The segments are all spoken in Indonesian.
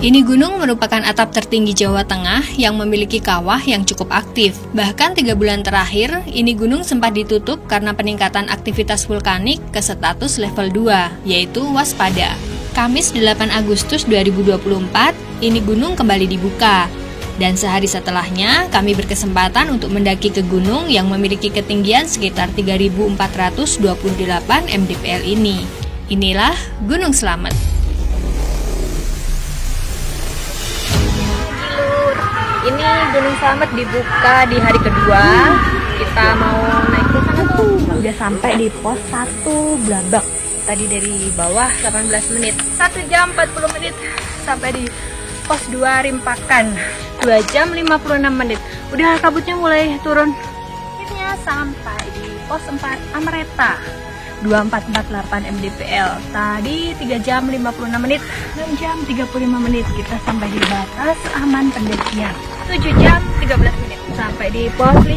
Ini gunung merupakan atap tertinggi Jawa Tengah yang memiliki kawah yang cukup aktif. Bahkan 3 bulan terakhir, ini gunung sempat ditutup karena peningkatan aktivitas vulkanik ke status level 2, yaitu waspada. Kamis 8 Agustus 2024, ini gunung kembali dibuka. Dan sehari setelahnya, kami berkesempatan untuk mendaki ke gunung yang memiliki ketinggian sekitar 3.428 mdpl ini. Inilah Gunung Slamet. Ini Gunung Slamet dibuka di hari kedua. Kita mau naik ke sana tuh. Udah sampai di pos 1 Blabak. Tadi dari bawah 18 menit. 1 jam 40 menit sampai di pos 2 Rimpakan. 2 jam 56 menit. Udah kabutnya mulai turun. Akhirnya sampai di pos 4 Amareta. 2448 mdpl. Tadi 3 jam 56 menit. 6 jam 35 menit kita sampai di batas aman pendakian. 7 jam 13 menit sampai di pos 5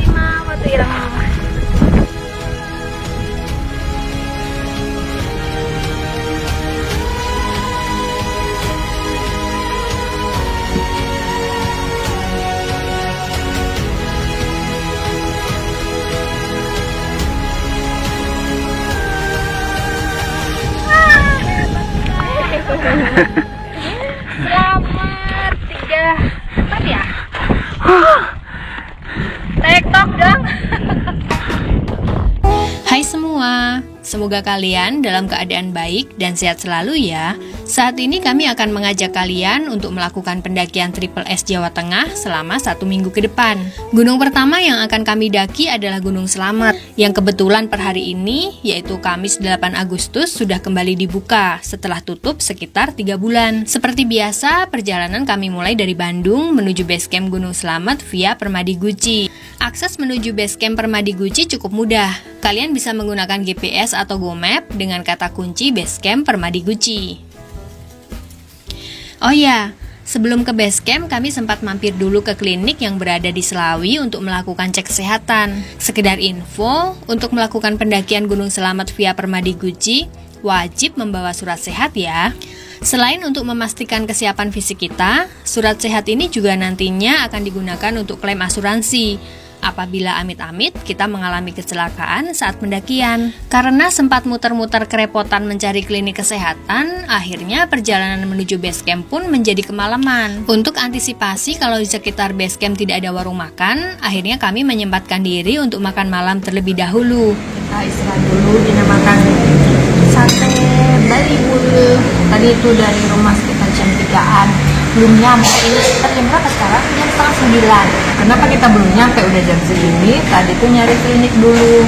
Watu Ireng. Selamat 3 apa ya? TikTok dong. Hai semua, semoga kalian dalam keadaan baik dan sehat selalu ya. Saat ini kami akan mengajak kalian untuk melakukan pendakian Triple S Jawa Tengah selama 1 minggu ke depan. Gunung pertama yang akan kami daki adalah Gunung Slamet, yang kebetulan per hari ini, yaitu Kamis 8 Agustus, sudah kembali dibuka setelah tutup sekitar 3 bulan. Seperti biasa, perjalanan kami mulai dari Bandung menuju basecamp Gunung Slamet via Permadi Guci. Akses menuju basecamp Permadi Guci cukup mudah. Kalian bisa menggunakan GPS atau GoMap dengan kata kunci basecamp Permadi Guci. Oh ya, sebelum ke basecamp kami sempat mampir dulu ke klinik yang berada di Selawi untuk melakukan cek kesehatan. Sekedar info, untuk melakukan pendakian Gunung Slamet via Permadi Guci, wajib membawa surat sehat ya. Selain untuk memastikan kesiapan fisik kita, surat sehat ini juga nantinya akan digunakan untuk klaim asuransi apabila amit-amit kita mengalami kecelakaan saat pendakian. Karena sempat muter-muter kerepotan mencari klinik kesehatan, akhirnya perjalanan menuju basecamp pun menjadi kemalaman. Untuk antisipasi kalau di sekitar basecamp tidak ada warung makan, akhirnya kami menyempatkan diri untuk makan malam terlebih dahulu. Kita istirahat dulu, makan sate Bali Bulu. Tadi itu dari rumah sekitar jam 3-an. Belum nyampe, ini jam berapa sekarang? Jam setengah 9. Kenapa kita belum nyampe udah jam segini? Tadi tuh nyari klinik dulu,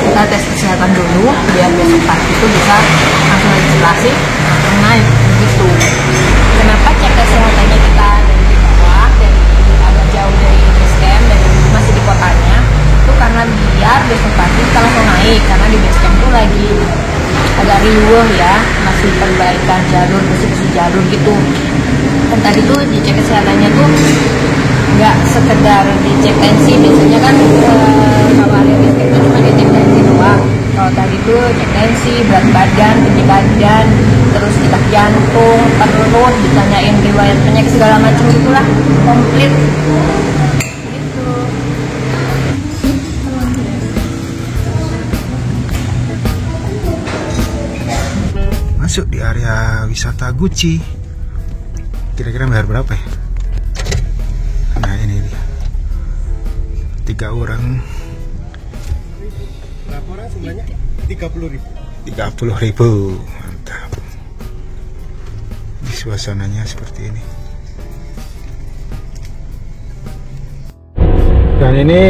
kita tes kesehatan dulu biar besok pagi itu bisa langsung registrasi, langsung naik gitu. Kenapa cek kesehatannya kita dari bawah, dari agak jauh dari basecamp dan masih di kotanya? Itu karena biar besok pagi kita langsung naik, karena di basecamp tuh lagi agak riuh ya, masih perbaikan jalur, bersih-bersih jalur gitu. Dan tadi tuh dicek kesehatannya tuh nggak sekedar dicek tensi, biasanya kan kalau alias itu cuma dicek tensi doang. Kalau tadi tuh cek tensi, berat badan, tinggi badan, terus detak jantung, perut, ditanyain riwayat penyakit segala macam gitulah, komplit. Masuk di area wisata Guci. Kira-kira bayar berapa ya? Nah ini dia, 3 orang. Berapa orang sebenarnya? 30.000. 30.000, mantap. Di suasananya seperti ini. Dan ini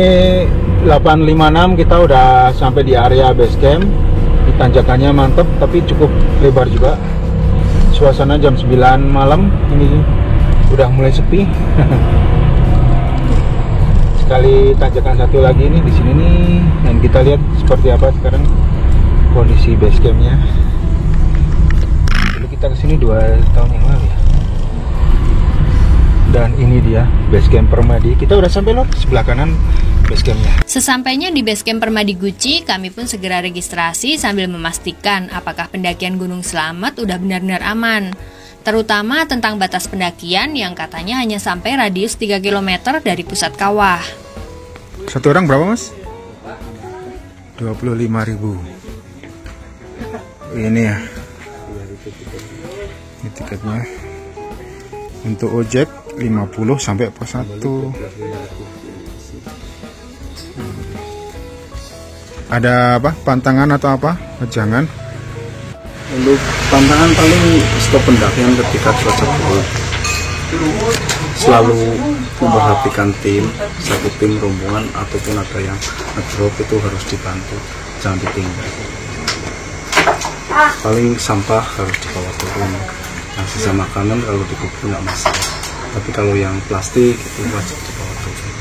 856 kita udah sampai di area base camp. Di tanjakannya mantap, tapi cukup lebar juga. Suasana jam 9 malam ini udah mulai sepi. Sekali tanjakan satu lagi nih di sini nih, dan kita lihat seperti apa sekarang kondisi base campnya. Dulu kita kesini 2 tahun yang lalu ya. Dan ini dia base camp Permadi. Kita udah sampai loh, sebelah kanan base campnya. Sesampainya di basecamp Permadi Guci, kami pun segera registrasi sambil memastikan apakah pendakian Gunung Slamet udah benar-benar aman. terutama tentang batas pendakian yang katanya hanya sampai radius 3 km dari pusat kawah. Satu orang berapa, Mas? 25.000. Ini ya. Ini tiketnya. Untuk ojek 50 sampai pos 1. Ada apa? Pantangan atau apa? Jangan. Untuk tantangan paling stop pendakian ketika cuaca buruk. Selalu memperhatikan tim, satu tim rombongan ataupun ada yang ngedrop itu harus dibantu, jangan ditinggal. Paling sampah harus dibawa turun. Nah, sisa makanan kalau dikubur nggak masalah. Tapi kalau yang plastik itu wajib dibawa turun.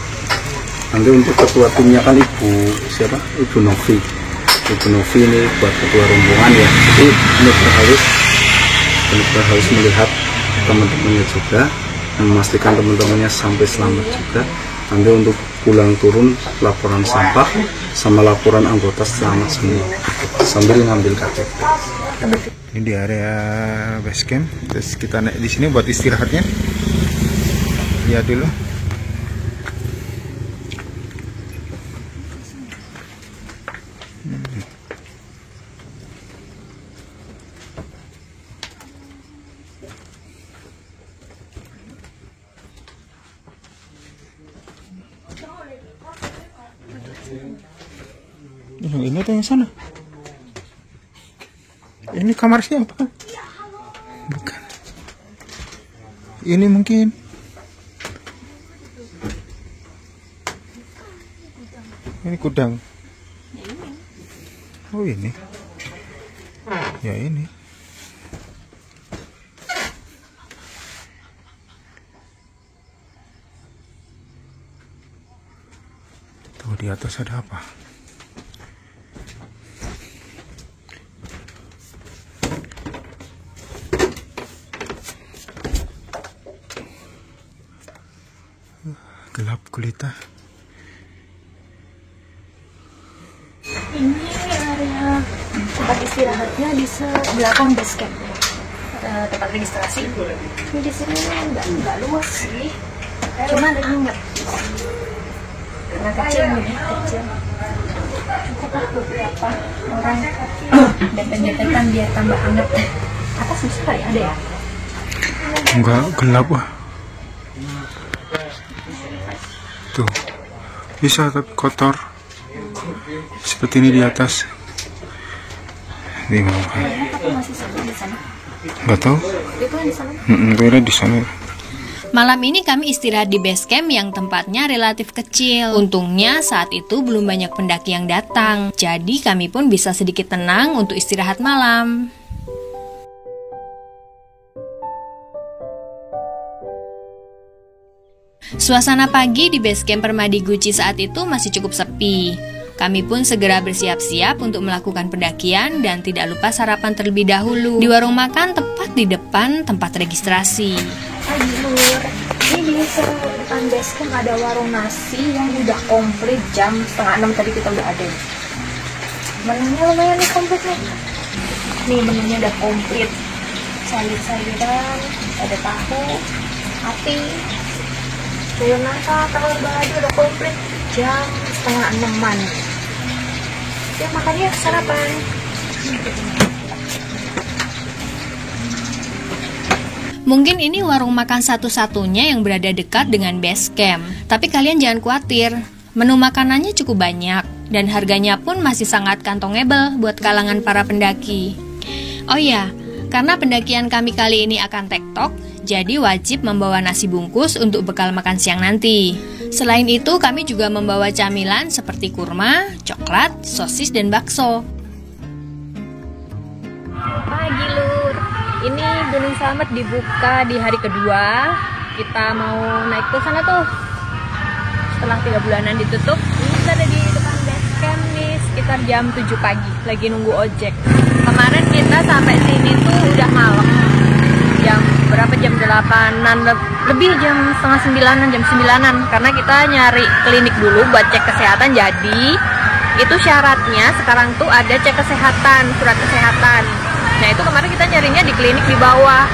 Nanti untuk ketua timnya kan Ibu Novi. Ibu Novi ini buat ketua rombongan ya. Jadi benar-benar harus melihat teman-temannya juga, memastikan teman-temannya sampai selamat juga. Nanti untuk pulang turun laporan sampah sama laporan anggota selamat semua sambil ngambil KTP. Ini di area base camp. Terus kita naik di sini buat istirahatnya. Lihat dulu. Ini tuh yang sana. Ini kamar siapa? Bukan. Ini mungkin. Ini gudang. Oh ini. Ya ini. Tuh di atas ada apa? Gelap gulita. Ini area tempat istirahatnya di belakang base camp. Tempat registrasi. Ini di sini nggak luas sih. Cuman hangat. Karena kecil nih, kecil. Cukup beberapa orang dempet-dempetan biar tambah hangat. Atas bisa kali ada ya? Enggak, gelap wah. Tuh, bisa tapi kotor. Seperti ini di atas. Di mana? Tapi masih sepi di sana. Enggak tahu. Itu yang di sana. Kayaknya di sana. Malam ini kami istirahat di base camp yang tempatnya relatif kecil. Untungnya saat itu belum banyak pendaki yang datang. Jadi kami pun bisa sedikit tenang untuk istirahat malam. Suasana pagi di base camp Permadi Guci saat itu masih cukup sepi. Kami pun segera bersiap-siap untuk melakukan pendakian dan tidak lupa sarapan terlebih dahulu di warung makan tepat di depan tempat registrasi. Pagi Lur, ini di depan base camp ada warung nasi yang udah komplit jam 5:30 tadi kita udah ada. Menunya lumayan nih komplit nih. Nih menunya udah komplit. Sayur-sayuran, ada tahu, ati, sayur nangka, telur balado udah komplit jam 5:30-an. Ya makanya sarapan. Mungkin ini warung makan satu-satunya yang berada dekat dengan base camp. Tapi kalian jangan khawatir, menu makanannya cukup banyak dan harganya pun masih sangat kantongable buat kalangan para pendaki. Oh iya, karena pendakian kami kali ini akan tektok, jadi wajib membawa nasi bungkus untuk bekal makan siang nanti. Selain itu, kami juga membawa camilan seperti kurma, coklat, sosis, dan bakso. Pagi Lur, ini Gunung Slamet dibuka di hari kedua. Kita mau naik ke sana tuh. Setelah 3 bulanan ditutup, ini kita ada di depan base camp nih sekitar jam 7 pagi, lagi nunggu ojek. Kemarin kita sampai sini tuh udah malam. Jam berapa? Jam 8-an lebih, jam setengah 9-an, jam 9-an, karena kita nyari klinik dulu buat cek kesehatan. Jadi itu syaratnya sekarang tuh ada cek kesehatan, surat kesehatan. Nah itu kemarin kita nyarinya di klinik di bawah.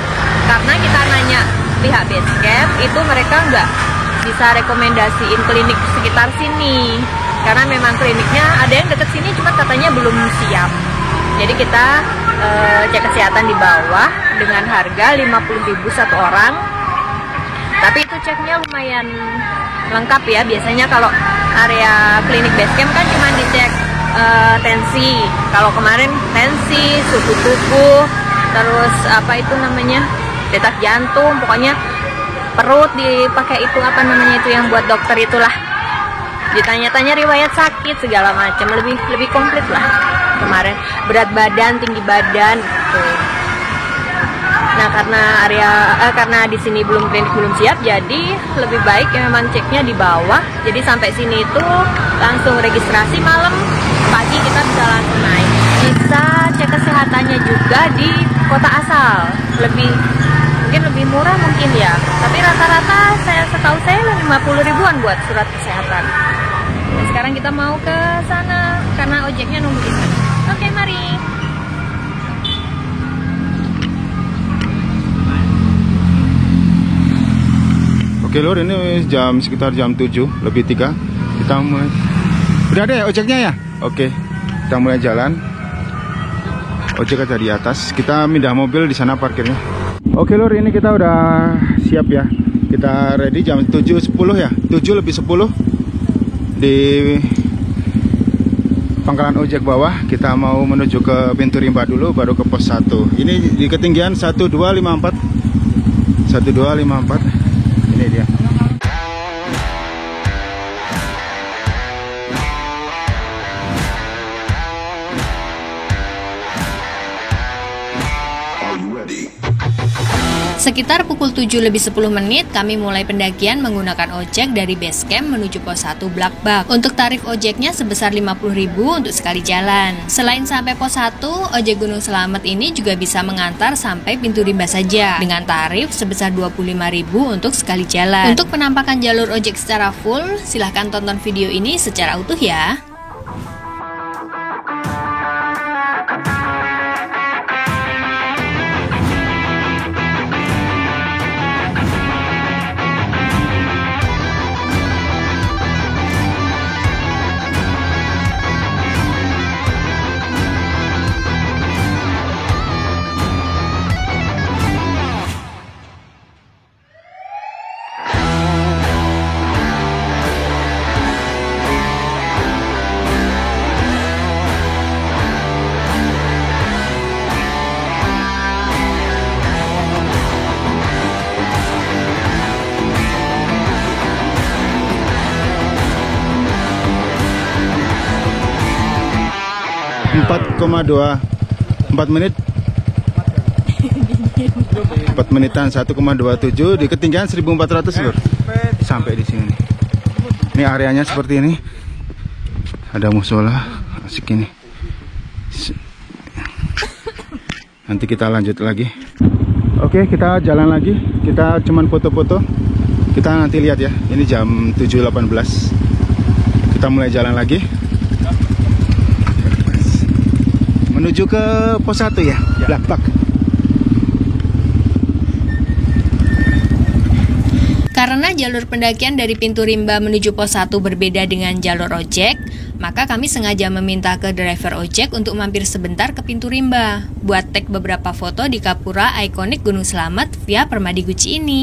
karena kita nanya pihak Basecamp itu mereka nggak bisa rekomendasiin klinik sekitar sini karena memang kliniknya ada yang deket sini cuma katanya belum siap. Jadi kita cek kesehatan di bawah dengan harga 50.000 satu orang. Tapi itu ceknya lumayan lengkap ya. Biasanya kalau area klinik Basecamp kan cuma dicek tensi. Kalau kemarin tensi, suhu tubuh, terus apa itu namanya, detak jantung, pokoknya perut dipakai itu apa namanya itu yang buat dokter itulah. Ditanya-tanya riwayat sakit segala macam, lebih komplit lah kemarin. Berat badan, tinggi badan gitu. Nah karena di sini klinik belum siap, jadi lebih baik ya memang ceknya di bawah. Jadi sampai sini itu langsung registrasi, malam pagi kita bisa langsung naik. Bisa cek kesehatannya juga di kota asal, mungkin lebih murah mungkin ya. Tapi rata-rata setahu saya 50 ribuan buat surat kesehatan. Nah, sekarang kita mau ke sana karena ojeknya nunggu di sana. Oke, mari. Oke Lur, ini sekitar jam 7 lebih 3. Kita mulai. Udah ada ya ojeknya ya? Oke. Kita mulai jalan. Ojek ada di atas. Kita pindah mobil di sana parkirnya. Oke Lur, ini kita udah siap ya. Kita ready jam 7.10 ya. 7 lebih 10 di pangkalan ojek bawah. Kita mau menuju ke pintu rimba dulu, baru ke pos 1. Ini di ketinggian 1254. 1254. Ini dia. Sekitar pukul 7 lebih 10 menit, kami mulai pendakian menggunakan ojek dari Basecamp menuju pos 1 Blakbak. Untuk tarif ojeknya sebesar 50.000 untuk sekali jalan. Selain sampai pos 1, ojek Gunung Selamet ini juga bisa mengantar sampai pintu rimba saja, dengan tarif sebesar 25.000 untuk sekali jalan. Untuk penampakan jalur ojek secara full, silahkan tonton video ini secara utuh ya. Empat menit 4 menitan 1,27 di ketinggian 1400 Lur. Sampai di sini. Ini areanya seperti ini. Ada musola, asik ini. Nanti kita lanjut lagi. Oke, kita jalan lagi. Kita cuman foto-foto. Kita nanti lihat ya. Ini jam 7.18. Kita mulai jalan lagi. Menuju ke pos 1 ya, Blakbak. Karena jalur pendakian dari pintu rimba menuju pos 1 berbeda dengan jalur ojek, maka kami sengaja meminta ke driver ojek untuk mampir sebentar ke pintu rimba buat tag beberapa foto di Kapura ikonik Gunung Selamet via Permadi Guci ini.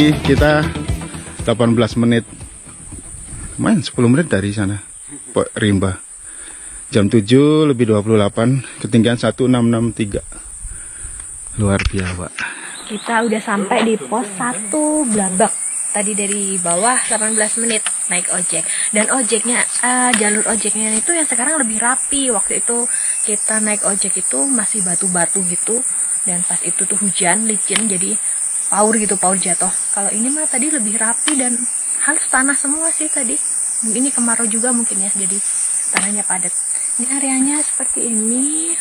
Jadi kita 18 menit, lumayan 10 menit dari sana, Rimba. Jam 7 lebih 28, ketinggian 1663. Luar biasa. Kita udah sampai di pos 1 Blabak. Tadi dari bawah 18 menit naik ojek. Dan ojeknya, jalur ojeknya itu yang sekarang lebih rapi. Waktu itu kita naik ojek itu masih batu-batu gitu. Dan pas itu tuh hujan, licin, jadi paur jatuh. Kalau ini mah tadi lebih rapi dan halus tanah semua sih tadi. Ini kemarau juga mungkin ya, jadi tanahnya padat. Ini areanya seperti ini.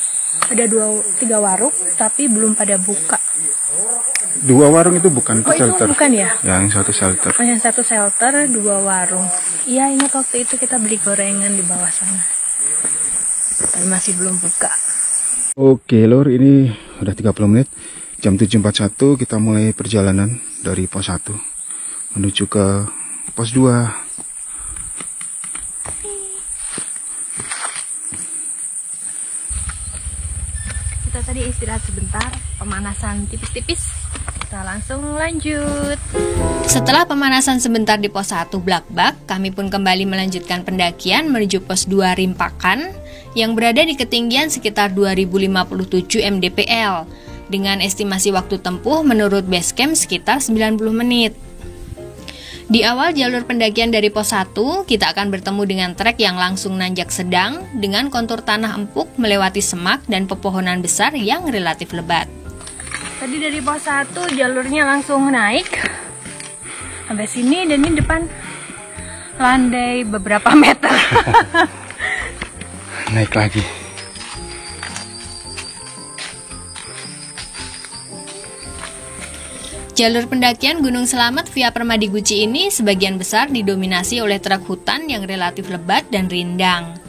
Ada 3 warung, tapi belum pada buka. 2 warung itu bukan ke shelter? Itu bukan ya? Yang satu shelter. Oh, yang satu shelter, 2 warung. Iya, ingat waktu itu kita beli gorengan di bawah sana. Tapi masih belum buka. Oke lor, ini udah 30 menit. Jam 7.41 kita mulai perjalanan dari pos 1 menuju ke pos 2. Kita tadi istirahat sebentar, pemanasan tipis-tipis. Kita langsung lanjut. Setelah pemanasan sebentar di pos 1 Blakbak, kami pun kembali melanjutkan pendakian menuju pos 2 Rimpakan yang berada di ketinggian sekitar 2057 mdpl dengan estimasi waktu tempuh menurut basecamp sekitar 90 menit. Di awal jalur pendakian dari pos 1, kita akan bertemu dengan trek yang langsung nanjak sedang dengan kontur tanah empuk melewati semak dan pepohonan besar yang relatif lebat. Tadi dari pos 1 jalurnya langsung naik sampai sini dan ini depan landai beberapa meter. Naik lagi. Jalur pendakian Gunung Selamat via Permadi Guci ini sebagian besar didominasi oleh trek hutan yang relatif lebat dan rindang.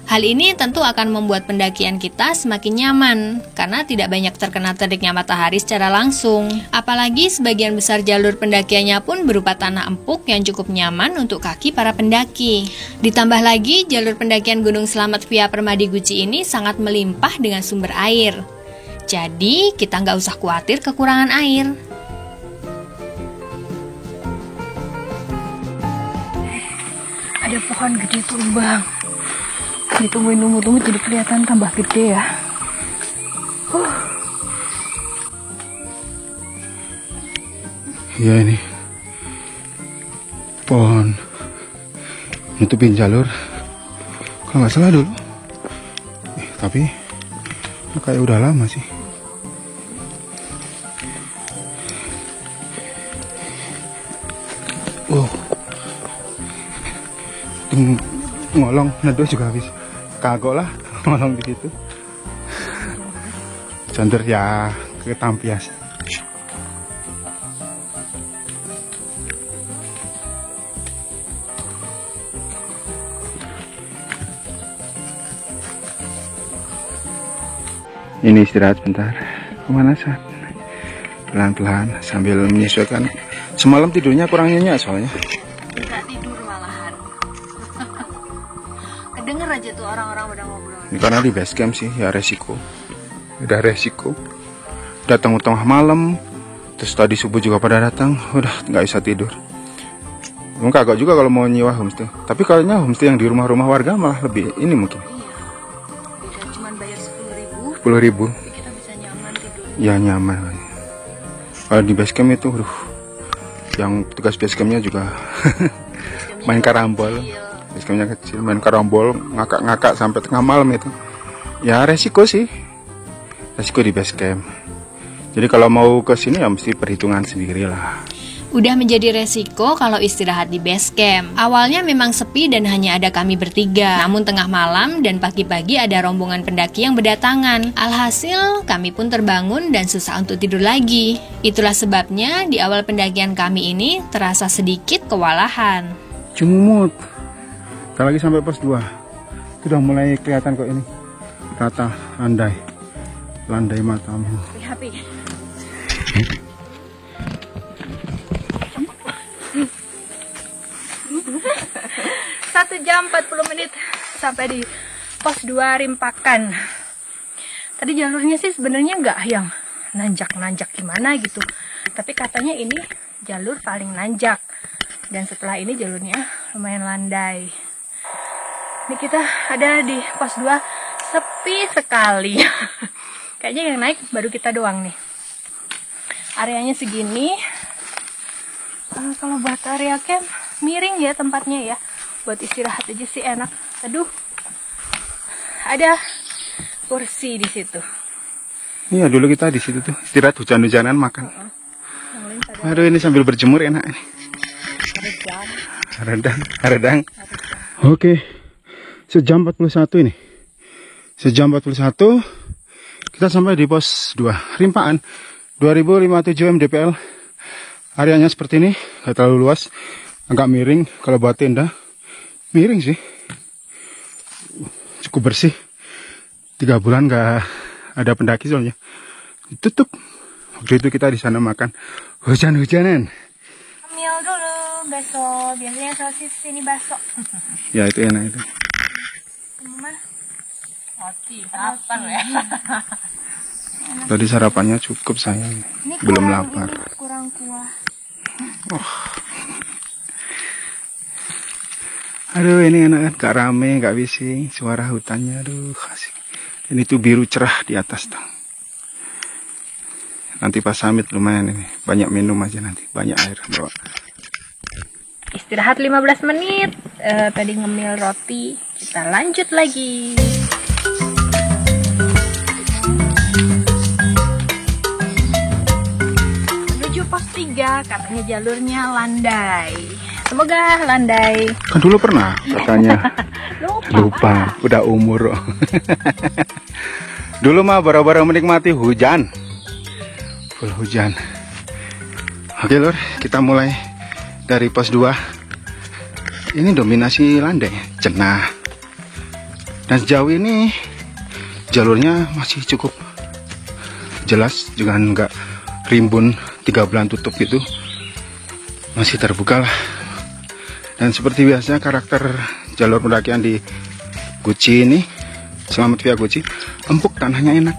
Hal ini tentu akan membuat pendakian kita semakin nyaman karena tidak banyak terkena teriknya matahari secara langsung. Apalagi sebagian besar jalur pendakiannya pun berupa tanah empuk yang cukup nyaman untuk kaki para pendaki. Ditambah lagi jalur pendakian Gunung Selamat via Permadi Guci ini sangat melimpah dengan sumber air. Jadi kita nggak usah khawatir kekurangan air. Ada pohon gede tumbang. Ditunggu jadi kelihatan tambah gede ya. Ya ini pohon nutupin jalur kalau nggak salah dulu. Tapi kayak udah lama sih. Ngolong nedo juga habis. Kagok lah ngolong di situ. Jonder ya ketampias. Ini istirahat sebentar, pemanasan pelan-pelan sambil menyesuaikan. Semalam tidurnya kurang nyenyak soalnya. Nggak tidur malahan. Kedenger aja tuh orang-orang pada ngobrol. Ini karena di base camp sih ya resiko. Udah resiko. Datang tengah malam, terus tadi subuh juga pada datang, udah nggak bisa tidur. Mungkin agak juga kalau mau nyewa homestay. Tapi kayaknya homestay yang di rumah-rumah warga malah lebih ini mungkin. Beda cuman bayar 10.000. 10.000. Kita bisa nyaman tidur. Ya nyaman. Kalau di base camp itu, yang tugas base campnya juga main karambol. Base campnya kecil, main karambol, ngakak-ngakak sampai tengah malam itu. Ya resiko sih. Resiko di base camp. Jadi kalau mau ke sini ya mesti perhitungan sendiri lah. Udah menjadi resiko kalau istirahat di base camp. Awalnya memang sepi dan hanya ada kami bertiga. Namun tengah malam dan pagi-pagi ada rombongan pendaki yang berdatangan. Alhasil kami pun terbangun dan susah untuk tidur lagi. Itulah sebabnya di awal pendakian kami ini terasa sedikit kewalahan. Cumut. Kita lagi sampai pos 2. Sudah mulai kelihatan kok ini. Rata landai matamu. Happy. 1 jam 40 menit sampai di pos 2 Rimpakan. Tadi jalurnya sih sebenarnya nggak yang nanjak-nanjak gimana gitu. Tapi katanya ini jalur paling nanjak. Dan setelah ini jalurnya lumayan landai. Ini kita ada di pos 2, sepi sekali. Kayaknya yang naik baru kita doang nih. Areanya segini. Kalau buat area camp miring ya tempatnya ya. Buat istirahat aja sih enak. Aduh. Ada kursi di situ. Iya, dulu kita di situ tuh istirahat hujan-hujanan makan. Aduh, ini sambil berjemur enak nih. Redang. Oke. Sejam 41 ini. Sejam 41 kita sampai di pos 2. Rimpaan 2057 mdpl. Areanya seperti ini, gak terlalu luas, agak miring. Kalau buat tenda miring sih, cukup bersih. 3 bulan gak ada pendaki soalnya, ditutup. Waktu itu kita di sana makan hujan-hujanan. Ambil dulu bakso, biasanya sosis ini bakso. Ya itu enak itu. Mama, roti, apa ya? Tadi sarapannya cukup sayang, belum lapar. Kurang kuah. Aduh, ini enak kan, gak rame, gak bising, suara hutannya, aduh asik. Ini tuh biru cerah di atas tuh. Nanti pas summit lumayan ini, banyak minum aja nanti, banyak air bawa. Istirahat 15 menit, tadi ngemil roti, kita lanjut lagi. Menuju pos 3, katanya jalurnya landai. Semoga landai. Kan dulu pernah katanya. Lupa, udah umur. Dulu mah baru-baru menikmati hujan. Full hujan. Oke lur, kita mulai dari pos 2. Ini dominasi landai, cenah. Dan sejauh ini jalurnya masih cukup jelas, juga nggak rimbun 3 bulan tutup gitu. Masih terbuka lah. Dan seperti biasa karakter jalur pendakian di Guci ini, Selamat Via Guci, empuk, tanahnya enak.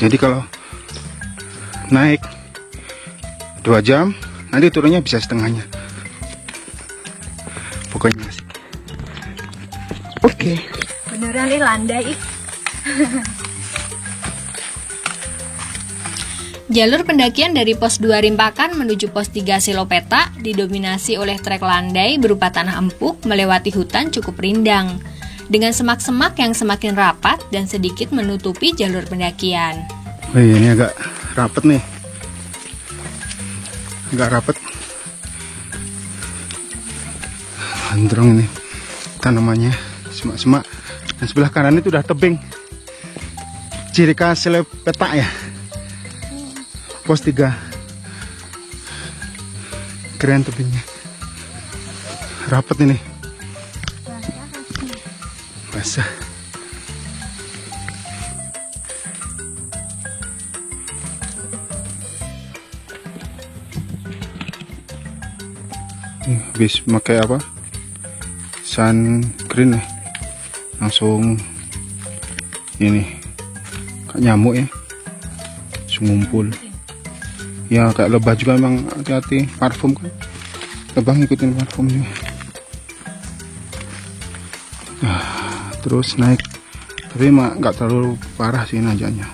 Jadi kalau naik 2 jam, nanti turunnya bisa setengahnya. Pokoknya asik. Oke. Beneran nih landai. Jalur pendakian dari pos 2 Rimpakan menuju pos 3 Selopeta didominasi oleh trek landai berupa tanah empuk melewati hutan cukup rindang, dengan semak-semak yang semakin rapat dan sedikit menutupi jalur pendakian. Oh iya, ini agak rapet nih. Agak rapet. Gondrong ini tanamannya, semak-semak. Dan sebelah kanan itu udah tebing. Ciri khas Selopeta ya. Pos 3. Keren tebingnya. Rapet ini. Basah. Habis pakai apa? Sun green nih. Langsung ini kayak nyamuk ya. Ngumpul. Ya kayak lebah juga, emang hati-hati, parfum kan. Lebah ngikutin parfum juga. Terus naik. Tapi emang nggak terlalu parah sih nanjaknya.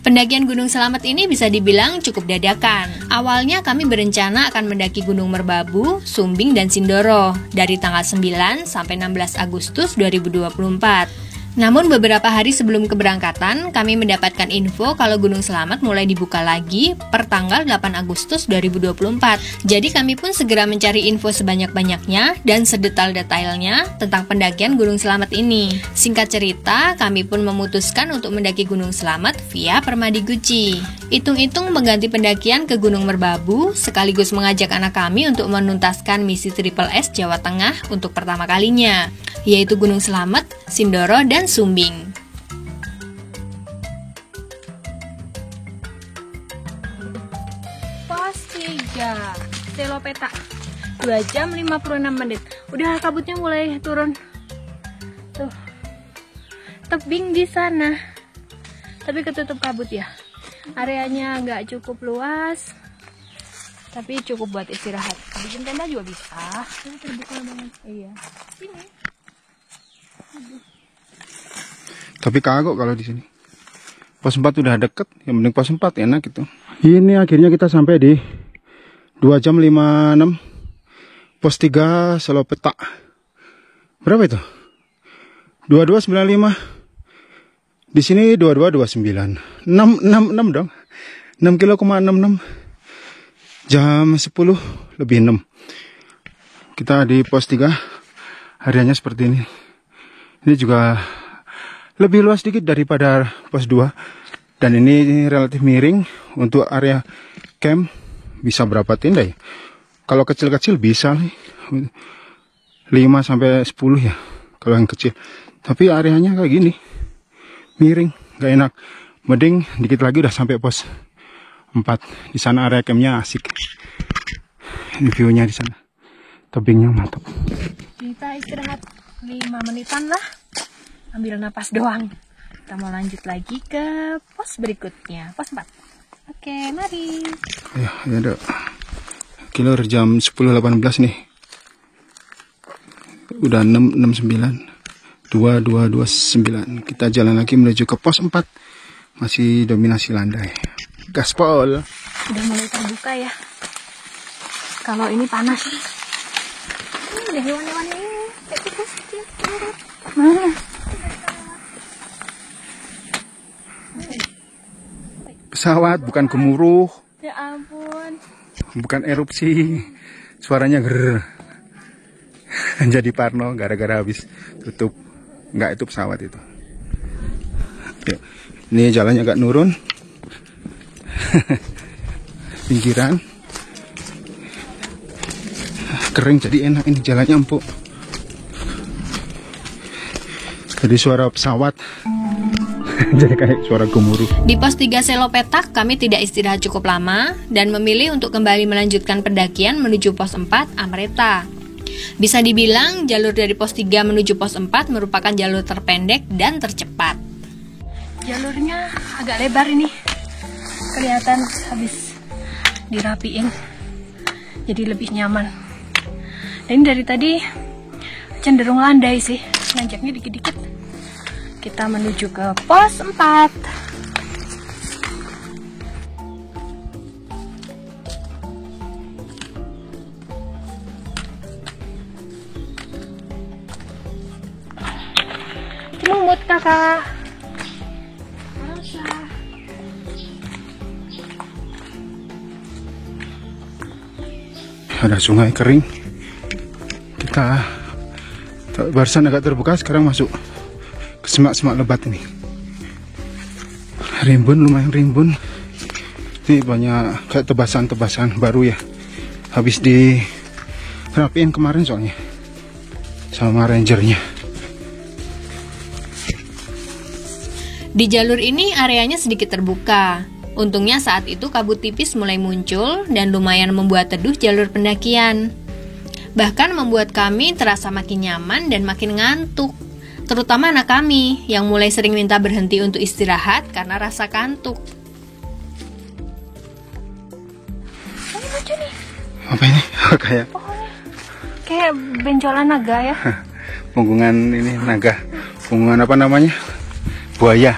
Pendakian Gunung Selamat ini bisa dibilang cukup dadakan. Awalnya kami berencana akan mendaki Gunung Merbabu, Sumbing, dan Sindoro dari tanggal 9 sampai 16 Agustus 2024. Namun beberapa hari sebelum keberangkatan, kami mendapatkan info kalau Gunung Selamat mulai dibuka lagi per tanggal 8 Agustus 2024. Jadi kami pun segera mencari info sebanyak-banyaknya dan sedetail-detailnya tentang pendakian Gunung Selamat ini. Singkat cerita, kami pun memutuskan untuk mendaki Gunung Selamat via Permadi Guci. Hitung-hitung mengganti pendakian ke Gunung Merbabu, sekaligus mengajak anak kami untuk menuntaskan misi Triple S Jawa Tengah untuk pertama kalinya, yaitu Gunung Selamat, Sindoro, dan Sumbing. Pos 3 Selopeta 2 jam 56 menit. Udah kabutnya mulai turun. Tuh. Tebing di sana. Tapi ketutup kabut ya. Areanya nggak cukup luas. Tapi cukup buat istirahat. Bikin tenda juga bisa. Ini terbuka banget. Iya. Sini. Tapi kagok kalau di sini. Pos 4 udah deket, yang penting pos 4 enak gitu. Ini akhirnya kita sampai di 2 jam 56. Pos 3 Selopeta. Berapa itu? 2295. Di sini 2229. 6 dong. 6 kilo, 66. Jam 10 lebih 6. Kita di pos 3. Hariannya seperti ini. Ini juga lebih luas sedikit daripada pos 2. Dan ini relatif miring. Untuk area camp bisa berapa tenda ya? Kalau kecil-kecil bisa nih 5 sampai 10 ya kalau yang kecil. Tapi areanya kayak gini. Miring, gak enak. Mending dikit lagi udah sampai pos 4. Di sana area campnya asik. Ini view-nya di sana. Tebingnya mantap. Kita istirahat 5 menitan lah. Ambil napas doang. Kita mau lanjut lagi ke pos berikutnya, pos 4. Oke, mari. Ya ada. Kilo jam 10.18 nih. Udah 6.69. 2229. Kita jalan lagi menuju ke pos 4. Masih dominasi landai. Gaspol. Udah mulai terbuka ya. Kalau ini panas. Ini ada hewan-hewan ini. Mana? Pesawat bukan gemuruh. Ya ampun. Bukan erupsi. Suaranya ger. Jadi parno gara-gara habis tutup. Enggak, itu pesawat itu. Yuk. Ini jalannya agak nurun. Pinggiran. Kering jadi enak ini jalannya empuk. Jadi suara pesawat. Jadi kayak suara gemuruh. Di pos 3 Selopeta kami tidak istirahat cukup lama dan memilih untuk kembali melanjutkan pendakian menuju pos 4 Amreta. Bisa dibilang jalur dari pos 3 menuju pos 4 merupakan jalur terpendek dan tercepat. Jalurnya agak lebar ini. Kelihatan habis dirapiin. Jadi lebih nyaman. Dan dari tadi cenderung landai sih. Nanjaknya dikit-dikit. Kita menuju ke pos 4. Lumut kakak. Ada sungai kering. Kita barusan agak terbuka, sekarang masuk ke semak-semak lebat ini. Rimbun, lumayan rimbun. Ini banyak kayak tebasan-tebasan baru ya. Habis dirapiin kemarin soalnya sama rangernya. Di jalur ini areanya sedikit terbuka. Untungnya saat itu kabut tipis mulai muncul dan lumayan membuat teduh jalur pendakian. Bahkan membuat kami terasa makin nyaman dan makin ngantuk. Terutama anak kami yang mulai sering minta berhenti untuk istirahat karena rasa kantuk. Ini lucu nih. Apa ini? Kayak benjolan naga ya. Punggungan ini naga. Punggungan apa namanya? Buaya.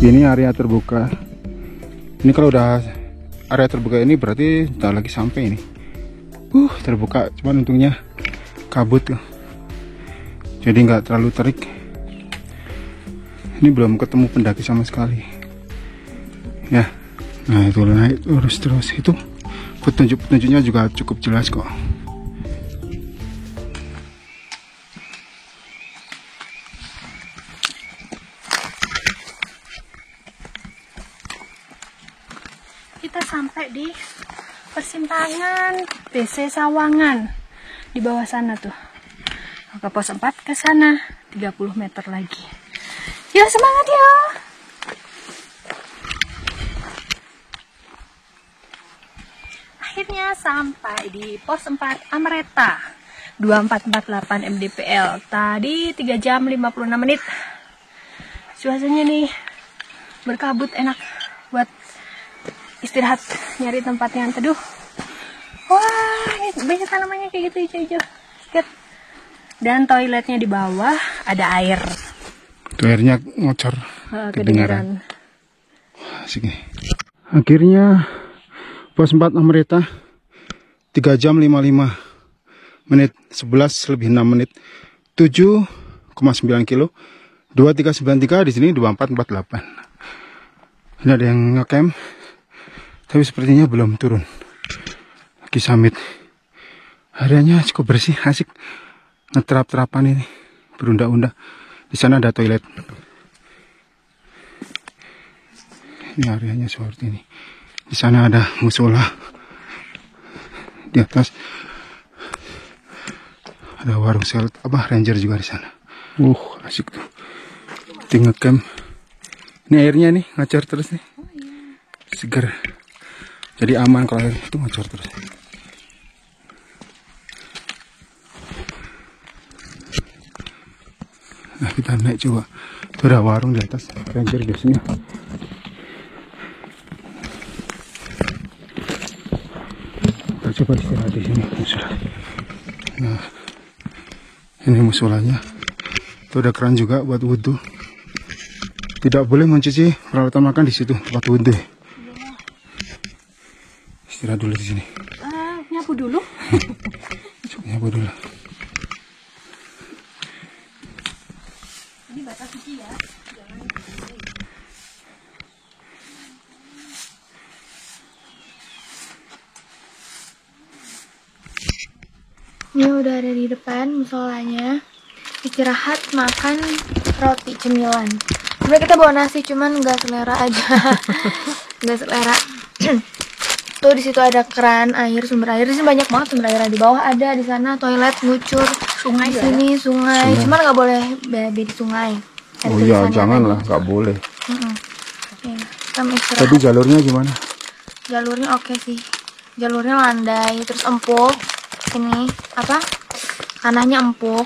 Ini area terbuka. Ini kalau udah area terbuka ini berarti tak lagi sampai ini. Terbuka, cuman untungnya kabut tuh. Jadi nggak terlalu terik. Ini belum ketemu pendaki sama sekali. Ya. Nah, itu naik terus itu. Petunjuk-petunjuknya juga cukup jelas kok. Kita sampai di persimpangan BC Sawangan. Di bawah sana tuh. Ke pos 4 ke sana. 30 meter lagi. Yuk semangat ya. akhirnya sampai di pos 4 Amreta 2448 mdpl. Tadi 3 jam 56 menit. Suasananya nih berkabut, enak buat istirahat, nyari tempat yang teduh. Wah, ini banyak tanamannya kayak gitu hijau-hijau. Lihat. Dan toiletnya di bawah ada air. Tuh airnya ngocor. Kedengaran. Asik nih. Akhirnya pos 4 Amreta 3 jam 55 menit, 11 lebih 6 menit, 7,9 kilo, 2393, di sini 2448. Ini ada yang ngecamp, tapi sepertinya belum turun. Lagi summit. Areanya cukup bersih, asik. Ngeterap-terapan ini, berunda-unda. Di sana ada toilet. Ini areanya seperti ini. Di sana ada musola. Di atas ada warung ranger juga di sana. Asik tuh. Tinggal camp. Ini airnya nih ngacor terus nih. Segar. Jadi aman kalau air itu ngacor terus. Nah, kita naik coba. Itu ada warung di atas. Ranger biasanya. Coba istirahat di sini musola. Nah, ini musolanya. Itu ada keran juga buat wudhu. Tidak boleh mencuci peralatan makan di situ, tempat wudhu. Istirahat dulu di sini. Nyapu dulu. Nyapu dulu. Ini batas suci ya. Ini udah ada di depan musolanya. Istirahat, makan roti cemilan. Sebenarnya kita bawa nasi, cuman nggak selera aja. Nggak selera. Tuh di situ ada keran air, sumber air. Di sini banyak banget sumber air. Di bawah ada, di sana toilet, ngucur. Sungai di sini sungai. Cuman nggak boleh baby di sungai. Oh iya, janganlah, nggak boleh. Ya, kita mau istirahat. Tadi jalurnya gimana? Jalurnya oke sih. Jalurnya landai, terus empuk. Ini apa? Tanahnya empuk.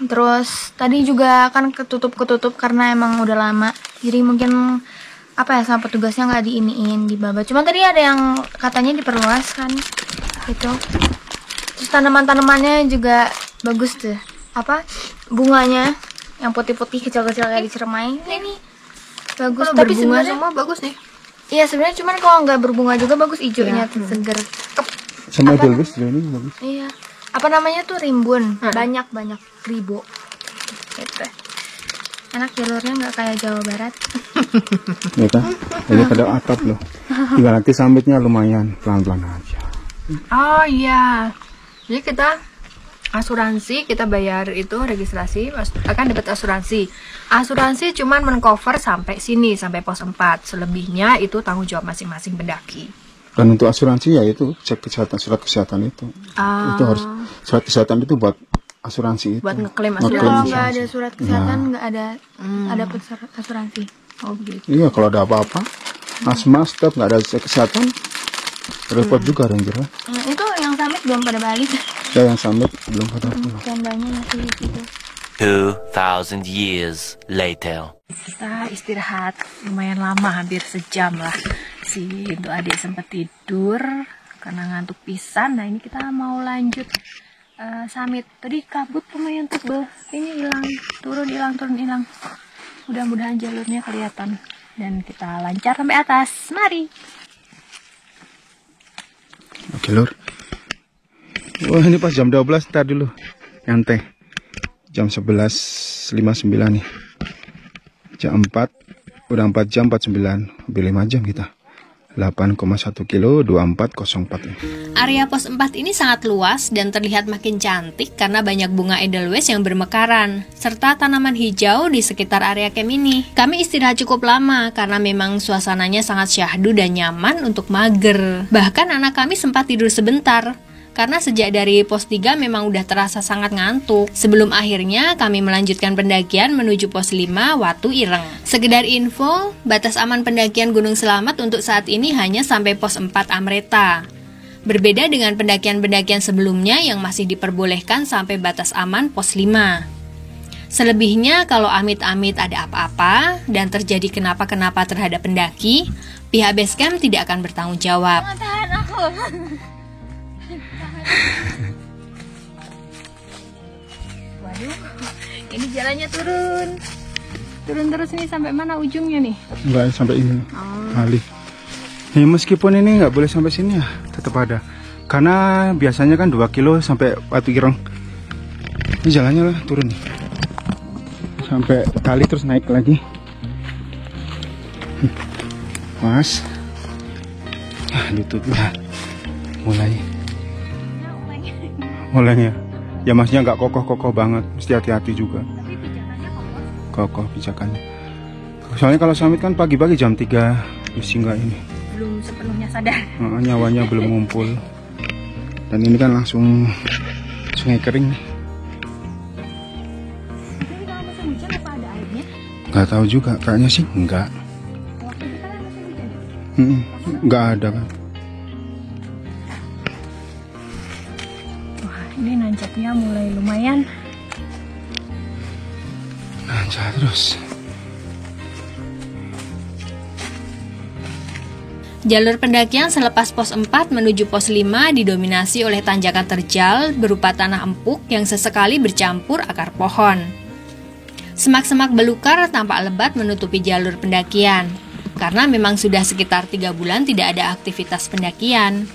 Terus tadi juga kan ketutup karena emang udah lama. Jadi mungkin apa ya, sama petugasnya nggak diiniin, dibabat. Cuma tadi ada yang katanya diperluas kan, gitu. Terus tanaman-tanamannya juga bagus tuh. Apa? Bunganya yang putih-putih kecil-kecil kayak di Ciremai. Ini bagus. Kalau Tapi berbunga sebenarnya semua bagus nih. iya sebenarnya, cuman kalau nggak berbunga juga bagus, hijaunya tuh seger. Sama Edelweiss juga ini bagus. Iya. Apa namanya tuh, rimbun. Banyak ribu. Gitu. Enak, jalurnya nggak kayak Jawa Barat. Ya kan? Ini ada atap loh. Tinggal nanti summitnya lumayan, pelan-pelan aja. Oh iya. Jadi kita asuransi, kita bayar itu registrasi, akan dapat asuransi. Asuransi cuman men-cover sampai sini, sampai pos 4. Selebihnya itu tanggung jawab masing-masing pendaki. Dan untuk asuransi ya itu cek kesehatan, surat kesehatan itu. Itu harus, surat kesehatan itu buat asuransi itu. Buat ngeklaim Kalau asuransi. nggak ada surat kesehatan nggak ada asuransi. Oh gitu. Iya, kalau ada apa-apa, asma, step, nggak ada cek kesehatan, repot juga ranger. Nah, itu yang summit belum pada balik. Ya yang summit belum pada pulang. Tendanya masih di situ. 2,000 years later. Kita istirahat lumayan lama, hampir sejam lah. Si itu adik sempat tidur karena ngantuk pisan. Nah ini kita mau lanjut summit. Tadi kabut lumayan tebel, ini hilang, turun hilang. Mudah-mudahan jalurnya kelihatan dan kita lancar sampai atas. Mari. Oke lur. Wah ini pas jam 12, ntar dulu. Nyantai. Jam 11.59 nih. Jam 4, udah 4 jam 49, lebih 5 jam kita. 8,1 kilo 2404. Area pos 4 ini sangat luas dan terlihat makin cantik karena banyak bunga Edelweiss yang bermekaran, serta tanaman hijau di sekitar area camp ini. Kami istirahat cukup lama karena memang suasananya sangat syahdu dan nyaman untuk mager. Bahkan anak kami sempat tidur sebentar, karena sejak dari pos 3 memang udah terasa sangat ngantuk. Sebelum akhirnya kami melanjutkan pendakian menuju pos 5 Watu Ireng. Sekedar info, batas aman pendakian Gunung Selamat untuk saat ini hanya sampai pos 4 Amreta. Berbeda dengan pendakian-pendakian sebelumnya yang masih diperbolehkan sampai batas aman pos 5. Selebihnya kalau amit-amit ada apa-apa dan terjadi kenapa-kenapa terhadap pendaki, pihak basecamp tidak akan bertanggung jawab. Tahan aku. Waduh, ini jalannya turun. Turun terus nih sampai mana ujungnya nih? Enggak sampai ini kali. Ya, meskipun ini nggak boleh sampai sini ya, tetap ada. Karena biasanya kan 2 kilo sampai Batu Ireng. Ini jalannya lah turun nih. Sampai kali terus naik lagi. Mas. YouTube ya. Mulai ya. Ya masnya nggak kokoh-kokoh banget, mesti hati-hati juga. Tapi pijakannya Kokoh pijakannya. Soalnya kalau summit kan pagi-pagi jam 3 mesti nggak ini. belum sepenuhnya sadar. Nyawanya belum ngumpul. Dan ini kan langsung sungai kering nih. Tapi kalau musim hujan apa ada airnya? Nggak tahu juga, kayaknya sih enggak. Waktu kita kan musim hujan. Nggak ada kan. Wah, ini nanjaknya mulai lumayan. Nanjak terus. Jalur pendakian selepas pos 4 menuju pos 5 didominasi oleh tanjakan terjal berupa tanah empuk yang sesekali bercampur akar pohon. Semak-semak belukar tampak lebat menutupi jalur pendakian, karena memang sudah sekitar 3 bulan tidak ada aktivitas pendakian.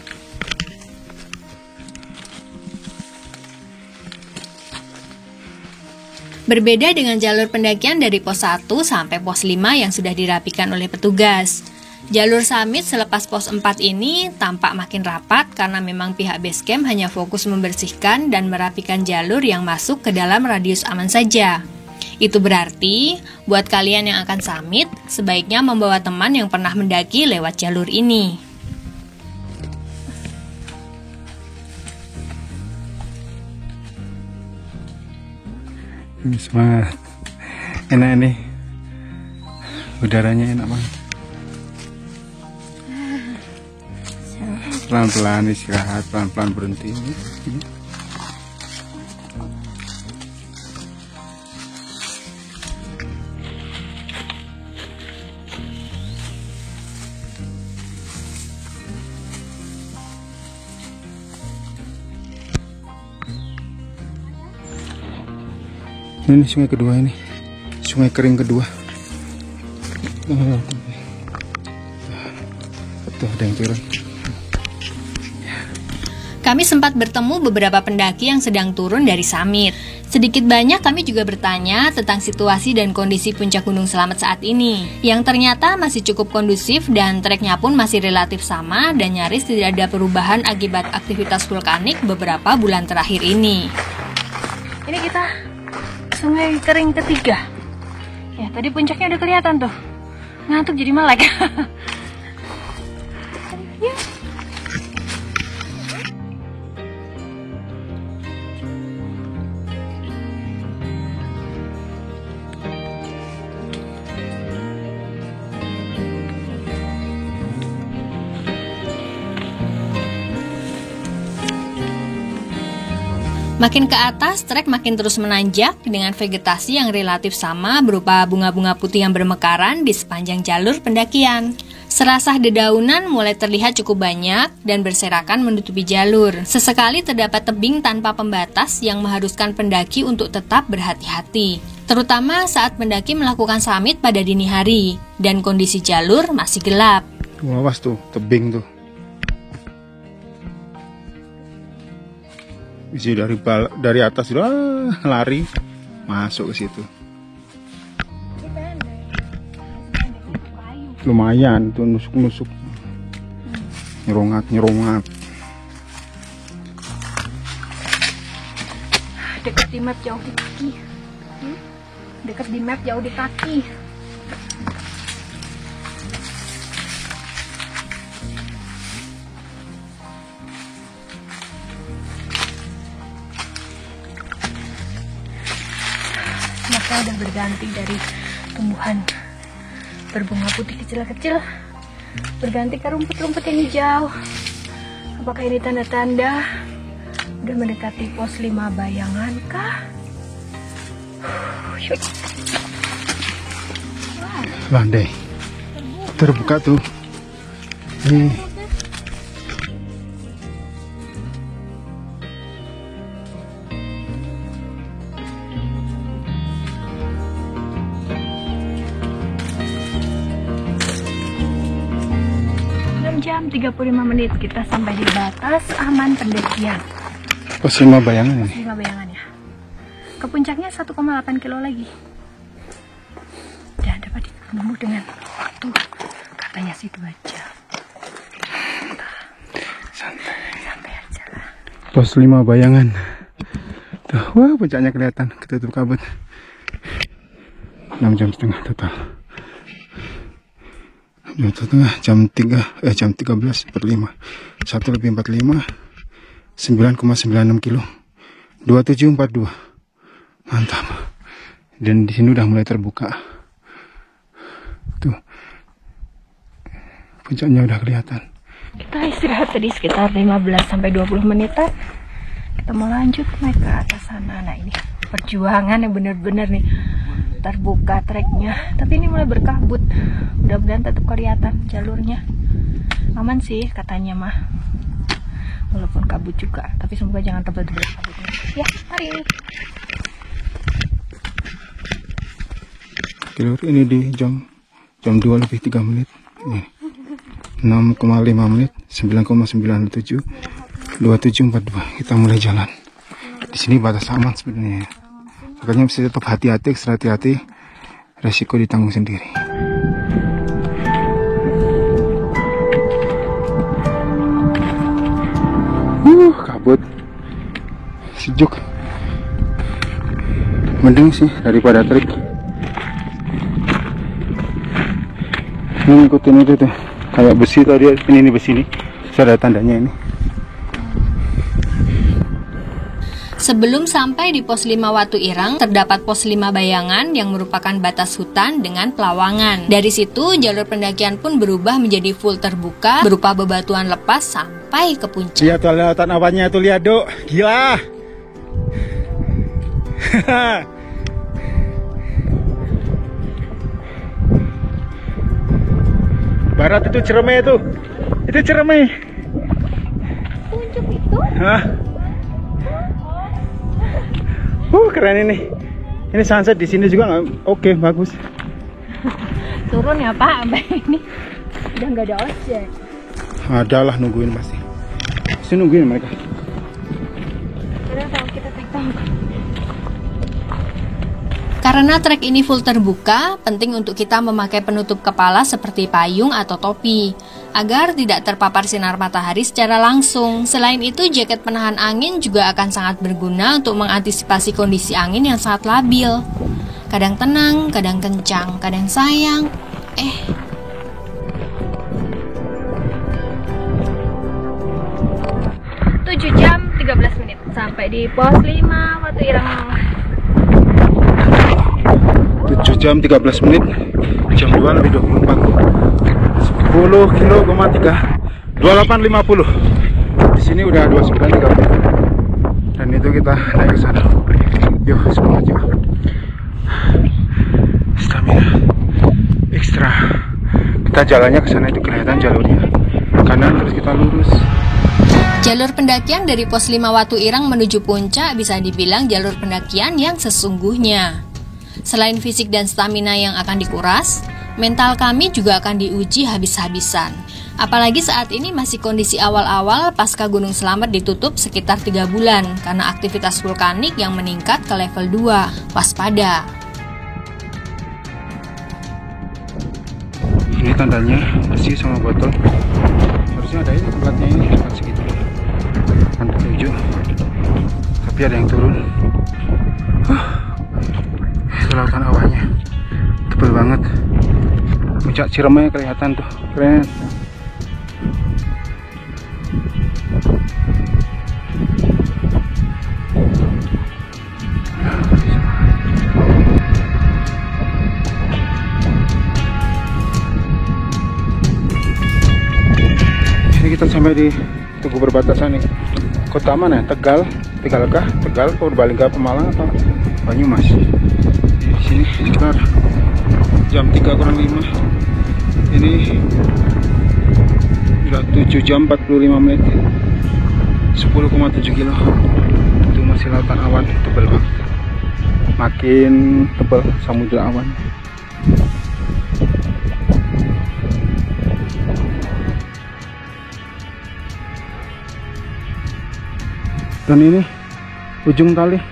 Berbeda dengan jalur pendakian dari pos 1 sampai pos 5 yang sudah dirapikan oleh petugas. Jalur summit selepas pos 4 ini tampak makin rapat karena memang pihak basecamp hanya fokus membersihkan dan merapikan jalur yang masuk ke dalam radius aman saja. Itu berarti, buat kalian yang akan summit, sebaiknya membawa teman yang pernah mendaki lewat jalur ini. Semangat. Enak nih. Udaranya enak banget. Pelan-pelan istirahat, pelan-pelan berhenti. Ini sungai kedua ini, sungai kering kedua. Tuh ada yang turun. Kami sempat bertemu beberapa pendaki yang sedang turun dari summit. Sedikit banyak kami juga bertanya tentang situasi dan kondisi puncak Gunung Slamet saat ini, yang ternyata masih cukup kondusif dan treknya pun masih relatif sama dan nyaris tidak ada perubahan akibat aktivitas vulkanik beberapa bulan terakhir ini. Ini kita sungai kering ketiga. Ya, tadi puncaknya udah kelihatan tuh. Ngantuk jadi melek. Makin ke atas, trek makin terus menanjak dengan vegetasi yang relatif sama berupa bunga-bunga putih yang bermekaran di sepanjang jalur pendakian. Serasah dedaunan mulai terlihat cukup banyak dan berserakan menutupi jalur. Sesekali terdapat tebing tanpa pembatas yang mengharuskan pendaki untuk tetap berhati-hati. Terutama saat pendaki melakukan summit pada dini hari dan kondisi jalur masih gelap. Awas tuh, tebing tuh. Isi dari atas udah lari masuk ke situ. Lumayan tuh nusuk-nusuk, nyerongat. Dekat di map jauh di kaki. Dekat di map jauh di kaki. Maka udah berganti dari tumbuhan berbunga putih kecil-kecil berganti ke rumput-rumput yang hijau. Apakah ini tanda-tanda udah mendekati pos 5 bayangan kah? Landai terbuka tuh. Nih. Jam 35 menit kita sampai di batas aman pendakian. Pos 5 bayangan ini. 5 bayangan ya. Ke puncaknya 1,8 kilo lagi. Dan dapat ditemui dengan waktu katanya sih 2 jam. Santai aja lah. Pos 5 bayangan. Tuh, wah puncaknya kelihatan ketutup kabut. 6 jam setengah total. Jam 13:45 1 lebih 45 9,96 kilo 2742. Mantap. Dan di sini udah mulai terbuka tuh, puncaknya udah kelihatan. Kita istirahat tadi sekitar 15-20 menitan. Kita mau lanjut naik ke atas sana. Nah ini perjuangan yang bener-bener nih, terbuka treknya, tapi ini mulai berkabut. Mudah-mudahan tetap kelihatan jalurnya. Aman sih katanya mah, walaupun kabut juga, tapi semoga jangan tebal-tebal kabutnya. Ya, mari. Jalur ini di jam 2 lebih 3 menit. Nih. 6,5 menit 9,97 2742. Kita mulai jalan. Di sini batas aman sebenarnya. Makanya mesti tetap hati-hati, ekstra hati-hati, resiko ditanggung sendiri. Kabut, sejuk, mending sih daripada trik. Ini ngikutin itu tuh, kayak besi tadi, ini besi nih, ada tandanya ini. Sebelum sampai di pos 5 Watu Ireng, terdapat pos 5 Bayangan yang merupakan batas hutan dengan pelawangan. Dari situ, jalur pendakian pun berubah menjadi full terbuka, berupa bebatuan lepas sampai ke puncak. Lihat tuh lewatan awannya tuh, lihat Dok, gila. Barat itu Ciremai tuh, itu Ciremai. Puncak itu? Hah? Keren ini. Ini sunset di sini juga nggak? Oke, bagus. Turun ya Pak, sampai ini udah nggak ada ojek. Adalah nungguin pasti. Pasti nungguin mereka. Karena tahu kita tahu. Karena trek ini full terbuka, penting untuk kita memakai penutup kepala seperti payung atau topi, agar tidak terpapar sinar matahari secara langsung. Selain itu, jaket penahan angin juga akan sangat berguna untuk mengantisipasi kondisi angin yang sangat labil. Kadang tenang, kadang kencang, kadang sayang. 7 jam 13 menit sampai di pos 5 Watu Ireng. 7 jam 13 menit, jam 2 lebih 24, 10 kilo, 2850. Di sini udah 29.30 dan itu kita naik ke sana. Yuk, semangat yuk. Stamina ekstra. Kita jalannya ke sana itu kelihatan jalurnya. Kanan terus kita lurus. Jalur pendakian dari pos 5 Watu Ireng menuju puncak bisa dibilang jalur pendakian yang sesungguhnya. Selain fisik dan stamina yang akan dikuras, mental kami juga akan diuji habis-habisan. Apalagi saat ini masih kondisi awal-awal pasca Gunung Slamet ditutup sekitar 3 bulan karena aktivitas vulkanik yang meningkat ke level 2. Waspada. Ini tandanya bersih sama botol. Harusnya ada ini tempatnya, ini tempat segitu. Tanda 7. Tapi ada yang turun. Lautan awannya tebal banget. Puncak Ciremai kelihatan tuh, keren. Ini kita sampai di Tugu perbatasan nih. Kota mana? Tegal, Tegalkah? Tegal, Purbalingga, Pemalang atau Banyumas? Di sini sekitar jam 3 kurang 5. Ini udah 7 jam 45 menit. 10,7 kilo. Itu masih lautan awan tebal banget. Makin tebal samudra awan. Dan ini ujung tali.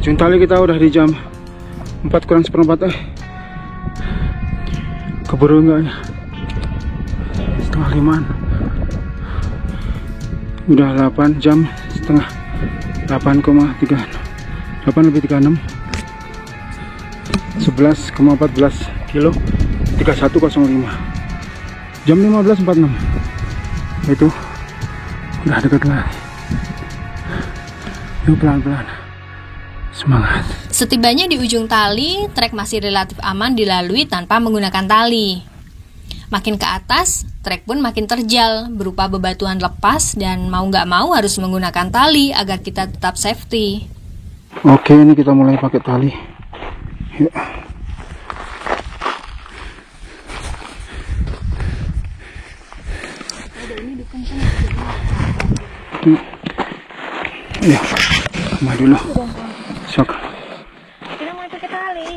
Ujung tali kita udah di jam 4 kurang seperempat. Keburu enggak ya? Setengah 5-an. Udah 8 jam setengah. 8,3 8 lebih 36 11,14 kilo 3105 jam 15.46. Itu udah dekat lagi. Yuk pelan-pelan, semangat. Setibanya di ujung tali, trek masih relatif aman dilalui tanpa menggunakan tali. Makin ke atas, trek pun makin terjal, berupa bebatuan lepas dan mau nggak mau harus menggunakan tali agar kita tetap safety. Oke, ini kita mulai pakai tali. Yuk. Ya, kemana dulu? Sok. Kita mulai pakai tali.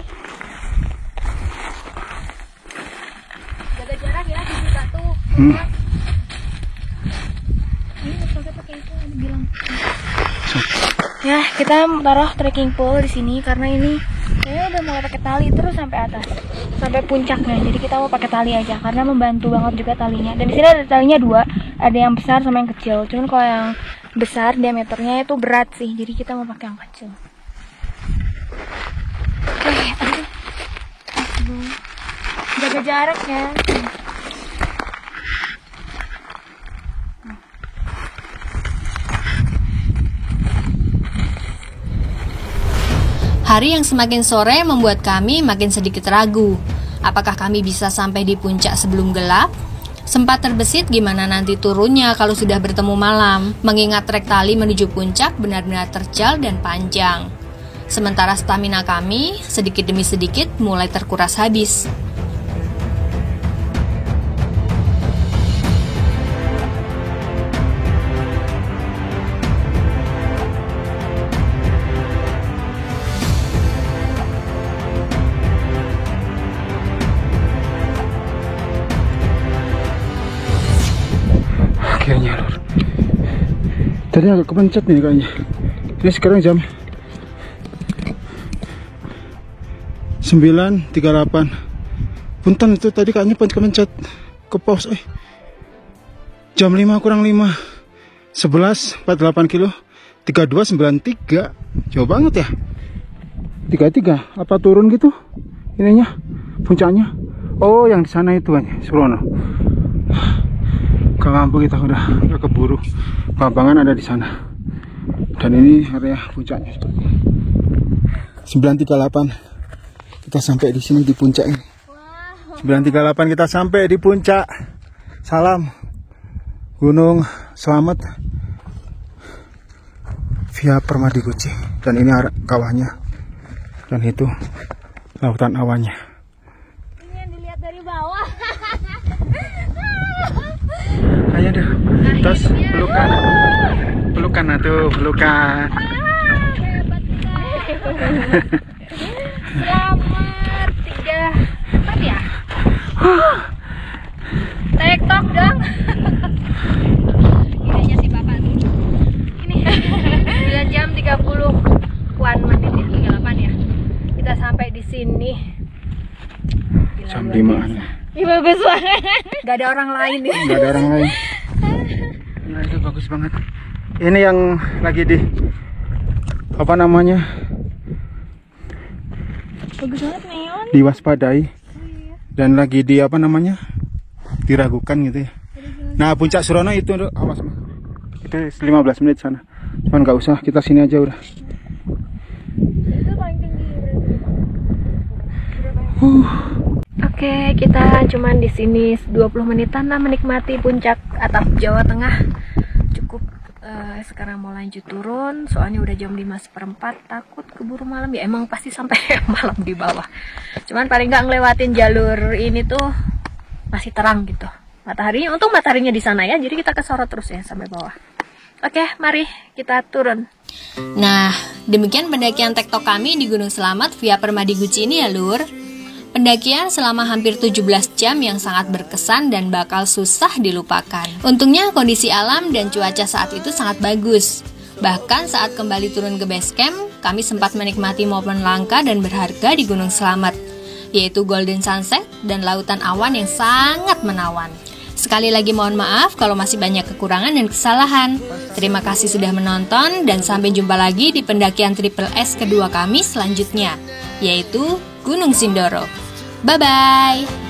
Jaga jarak ya, kita tuh. Ini pakai itu bilang. Ya, kita taruh trekking pole di sini karena ini kayaknya udah mulai pakai tali terus sampai atas, sampai puncaknya. Jadi kita mau pakai tali aja karena membantu banget juga talinya. Dan di sini ada talinya 2, ada yang besar sama yang kecil. Cuman kalau yang besar diameternya itu berat sih, jadi kita mau pakai yang kecil. Aduh. Jaga jarak ya. Hari yang semakin sore membuat kami makin sedikit ragu. Apakah kami bisa sampai di puncak sebelum gelap? Sempat terbesit gimana nanti turunnya kalau sudah bertemu malam, mengingat trek tali menuju puncak benar-benar terjal dan panjang. Sementara stamina kami sedikit demi sedikit mulai terkuras habis. Akhirnya lur. Tadi agak kepencet nih kayaknya. Ini sekarang jam 9.38. Punten itu tadi kayaknya kepencet ke pause. Jam 5 kurang 5. 11.48 kilo. 32.93. Jauh banget ya. 33. Apa turun gitu? Ininya, puncaknya. Oh, yang di sana itu aja, Surono. Ke lampu kita udah keburu. Pampangan ada di sana. Dan ini area puncaknya seperti ini. 938. Kita sampai di sini di puncak ini. 938 kita sampai di puncak. Salam Gunung Selamet via Permadi Guci. Dan ini kawahnya. Dan itu lautan awannya. Ini yang dilihat dari bawah. Ayo deh, terus pelukan, pelukan atuh, pelukan. Hebat kita. Selamat 3 ya? TikTok dong. Ininya si bapak tuh. Ini 9 jam 30-an menit ya, 38 ya. Kita sampai di sini. Jam 5-an. Ini bagus banget. Gak ada orang lain ya. Gak ada orang lain. Nah, itu bagus banget. Ini yang lagi di apa namanya? Bagus banget neon. Diwaspadai. Dan lagi di apa namanya? Diragukan gitu ya. Nah, puncak Surono itu awas. Itu 15 menit sana. Cuman nggak usah, kita sini aja udah. Itu paling tinggi. Oke, Oke, kita cuman di sini 20 menitan lah menikmati puncak atap Jawa Tengah. Cukup. Sekarang mau lanjut turun, soalnya udah jam 5:15, takut keburu malam. Ya emang pasti sampai malam di bawah. Cuman paling nggak ngelewatin jalur ini tuh masih terang gitu. Mataharinya, untung mataharinya di sana ya, jadi kita kesorot terus ya sampai bawah. Oke, mari kita turun. Nah, demikian pendakian tektok kami di Gunung Selamat via Permadi Guci ini ya Lur. Pendakian selama hampir 17 jam yang sangat berkesan dan bakal susah dilupakan. Untungnya kondisi alam dan cuaca saat itu sangat bagus. Bahkan saat kembali turun ke base camp, kami sempat menikmati momen langka dan berharga di Gunung Selamat, yaitu golden sunset dan lautan awan yang sangat menawan. Sekali lagi mohon maaf kalau masih banyak kekurangan dan kesalahan. Terima kasih sudah menonton dan sampai jumpa lagi di pendakian Triple S kedua kami selanjutnya, yaitu Gunung Sindoro. Bye-bye!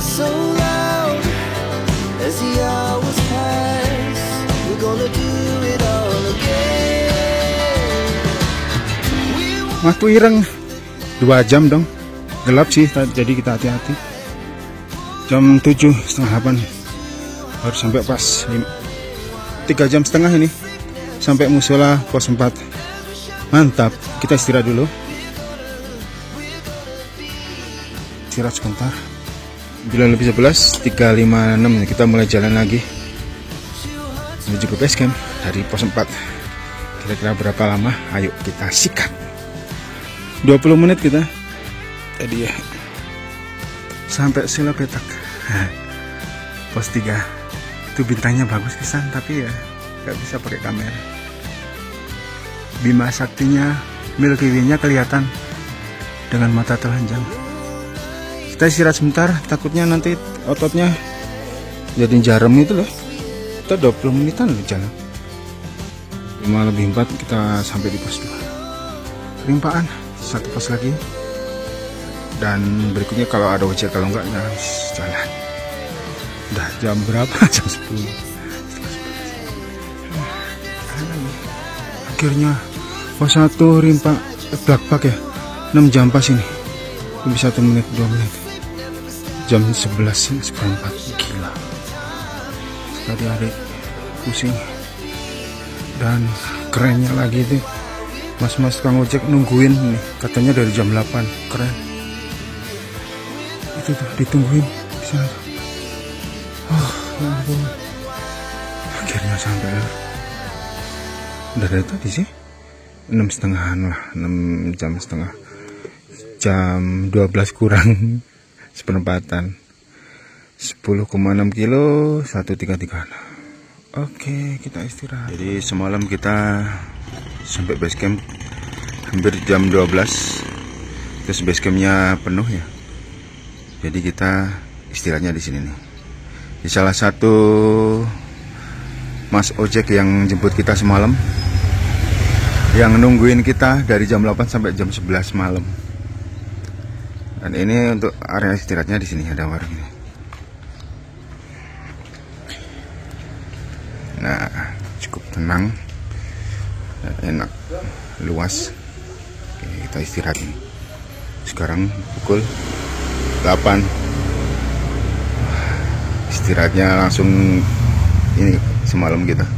So loud as the hours pass, we're gonna do it all again. Waktu ireng 2 jam dong, gelap sih jadi kita hati-hati. Jam 7:30 baru sampai pas 3 jam setengah ini sampai musola pos 4. Mantap, kita istirahat dulu. Istirahat sebentar. 9:11, 3:56 kita mulai jalan lagi menuju ke base camp dari pos 4. Kira-kira berapa lama? Ayo kita sikat. 20 menit kita tadi ya sampai Sila Petak. Pos 3 itu bintangnya bagus pisan, tapi ya nggak bisa pakai kamera. Bima Saktinya, Milky Way-nya kelihatan dengan mata telanjang. Kita istirahat sebentar, takutnya nanti ototnya jadi jarum itu loh. Kita 20 menitan loh jalan. 5:04 kita sampai di pos 2. Kelimpaan, 1 pos lagi. Dan berikutnya kalau ada ojek, kalau enggak ya jalan. Udah jam berapa? Jam 10. Akhirnya pos 1 Rimpa Blakpak ya. 6 jam pas ini. Lebih 1 menit, 2 menit. Jam 11:04, gila. Tadi hari pusing. Dan kerennya lagi tuh, mas-mas Kang ojek nungguin nih, katanya dari jam 8, keren. Itu tuh ditungguin di sana. Oh, ya ampun. Akhirnya sampai. Udah dari tadi sih 6:30 lah, 6 jam setengah. Jam 12 kurang seperempatan. 10,6 kilo 133. Oke, kita istirahat. Jadi semalam kita sampai base camp hampir jam 12. Terus base campnya penuh ya. Jadi kita istirahatnya di sini nih. Di salah satu mas ojek yang jemput kita semalam, yang nungguin kita dari jam 8 sampai jam 11 malam. Dan ini untuk area istirahatnya di sini ada warung ini. Nah, cukup tenang dan enak, luas. Oke, kita istirahat nih. Sekarang pukul 8. Istirahatnya langsung ini semalam kita.